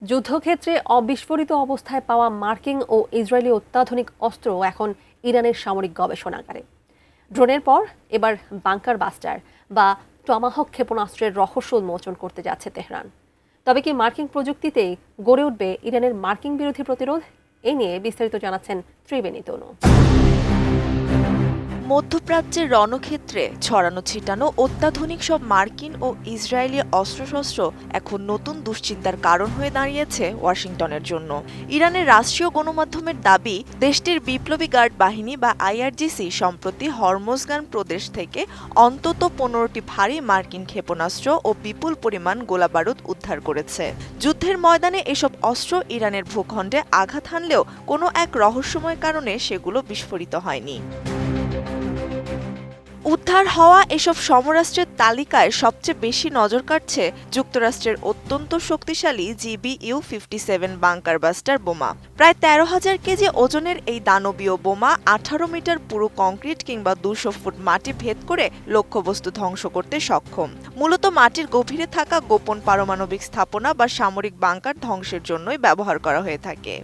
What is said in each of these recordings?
যুদ্ধক্ষেত্রে অবিস্ফোরিত অবস্থায় পাওয়া মার্কিন ও ইসরায়েলি অত্যাধুনিক অস্ত্র এখন ইরানের সামরিক গবেষণাগারে। ড্রোনের পর এবার বাংকার বাস্টার বা টমাহক ক্ষেপণাস্ত্রের রহস্য উন্মোচন করতে যাচ্ছে তেহরান। তবে কি মার্কিন প্রযুক্তিতেই গড়ে উঠবে ইরানের মার্কিন বিরোধী প্রতিরোধ? এই নিয়ে বিস্তারিত জানাচ্ছেন ত্রিবেণী তনু। মধ্যপ্রাচ্যের রণক্ষেত্রে ছড়ানো ছিটানো অত্যাধুনিক সব মার্কিন ও ইসরায়েলি অস্ত্রশস্ত্র এখন নতুন দুশ্চিন্তার কারণ হয়ে দাঁড়িয়েছে ওয়াশিংটনের জন্য। ইরানের রাষ্ট্রীয় গণমাধ্যমের দাবি, দেশটির বিপ্লবী গার্ড বাহিনী বা আইআরজিসি সম্প্রতি হরমোজগান প্রদেশ থেকে অন্তত 15টি ভারী মার্কিন ক্ষেপণাস্ত্র ও বিপুল পরিমাণ গোলাবারুদ উদ্ধার করেছে। যুদ্ধের ময়দানে এসব অস্ত্র ইরানের ভূখণ্ডে আঘাত হানলেও কোনো এক রহস্যময় কারণে সেগুলো বিস্ফোরিত হয়নি। উদ্ধার হওয়া এসব সমরাস্ত্রের তালিকায় সবচেয়ে বেশি নজর কাটছে যুক্তরাষ্ট্রের অত্যন্ত শক্তিশালী GBU-57 বাংকার বাস্টার বোমা। প্রায় 13,000 কেজি ওজনের এই দানবীয় বোমা 18 মিটার পুরো কংক্রিট কিংবা 200 ফুট মাটি ভেদ করে লক্ষ্যবস্তু ধ্বংস করতে সক্ষম। মূলত মাটির গভীরে থাকা গোপন পারমাণবিক স্থাপনা বা সামরিক বাংকার ধ্বংসের জন্যই ব্যবহার করা হয়ে থাকে।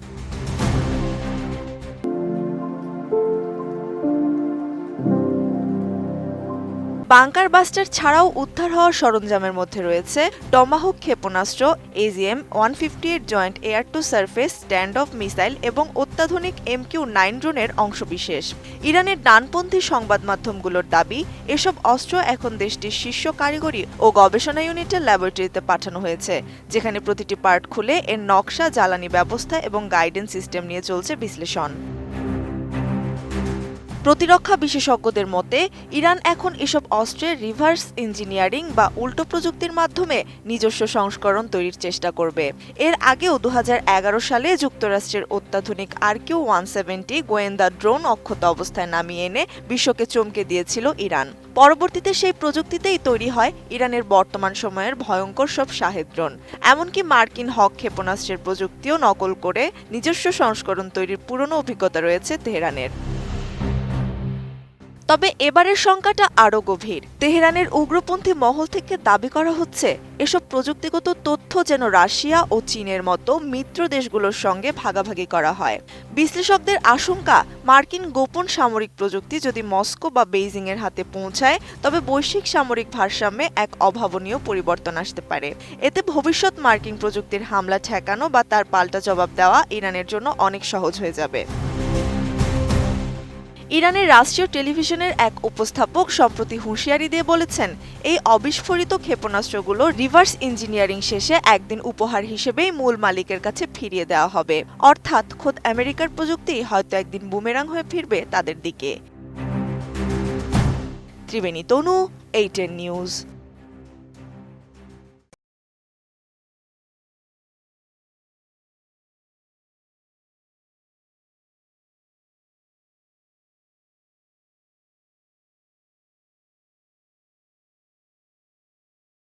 বাংকার বাস্টার ছাড়াও উদ্ধার হওয়া সরঞ্জামের মধ্যে রয়েছে টমাহক ক্ষেপণাস্ত্র, AGM-158 joint air to surface stand off missile এবং অত্যাধুনিক MQ-9 ড্রোনের অংশবিশেষ। ইরানের ডানপন্থী সংবাদ মাধ্যমগুলোর দাবি, এসব অস্ত্র এখন দেশটির শীর্ষ কারিগরি ও গবেষণা ইউনিটের ল্যাবরেটরিতে পাঠানো হয়েছে, যেখানে প্রতিটি পার্ট খুলে এর নকশা, জ্বালানি ব্যবস্থা এবং গাইডেন্স সিস্টেম নিয়ে চলছে বিশ্লেষণ। প্রতিরক্ষা বিশেষজ্ঞদের মতে, ইরান এখন এসব অস্ত্রের রিভার্স ইঞ্জিনিয়ারিং বা উল্টো প্রযুক্তির মাধ্যমে নিজস্ব সংস্করণ তৈরির চেষ্টা করবে। এর আগেও 2011 সালে যুক্তরাষ্ট্রের অত্যাধুনিক RQ-170 গোয়েন্দা ড্রোন অক্ষত অবস্থায় নামিয়ে এনে বিশ্বকে চমকে দিয়েছিল ইরান। পরবর্তীতে সেই প্রযুক্তিতেই তৈরি হয় ইরানের বর্তমান সময়ের ভয়ঙ্কর সব শাহেদ ড্রোন। এমনকি মার্কিন হক ক্ষেপণাস্ত্রের প্রযুক্তিও নকল করে নিজস্ব সংস্করণ তৈরির পুরনো অভিজ্ঞতা রয়েছে তেহরানের। তবে এবারের শঙ্কাটা আরও গভীর। তেহরানের উগ্রপন্থী মহল থেকে দাবি করা হচ্ছে, এসব প্রযুক্তিগত তথ্য যেন রাশিয়া ও চীনের মতো মিত্র দেশগুলোর সঙ্গে ভাগাভাগি করা হয়। বিশ্লেষকদের আশঙ্কা, মার্কিন গোপন সামরিক প্রযুক্তি যদি মস্কো বা বেইজিংয়ের হাতে পৌঁছায়, তবে বৈশ্বিক সামরিক ভারসাম্যে এক অভাবনীয় পরিবর্তন আসতে পারে। এতে ভবিষ্যৎ মার্কিন প্রযুক্তির হামলা ঠেকানো বা তার পাল্টা জবাব দেওয়া ইরানের জন্য অনেক সহজ হয়ে যাবে। ইরানের রাষ্ট্রীয় টেলিভিশনের এক উপস্থাপক সম্প্রতি হুঁশিয়ারি দিয়ে বলেছেন, এই অবিস্ফোরিত ক্ষেপণাস্ত্রগুলো রিভার্স ইঞ্জিনিয়ারিং শেষে একদিন উপহার হিসেবেই মূল মালিকের কাছে ফিরিয়ে দেওয়া হবে। অর্থাৎ খোদ আমেরিকার প্রযুক্তি হয়তো একদিন বুমেরাং হয়ে ফিরবে তাদের দিকে। ত্রিবেণী তনু, ATN নিউজ।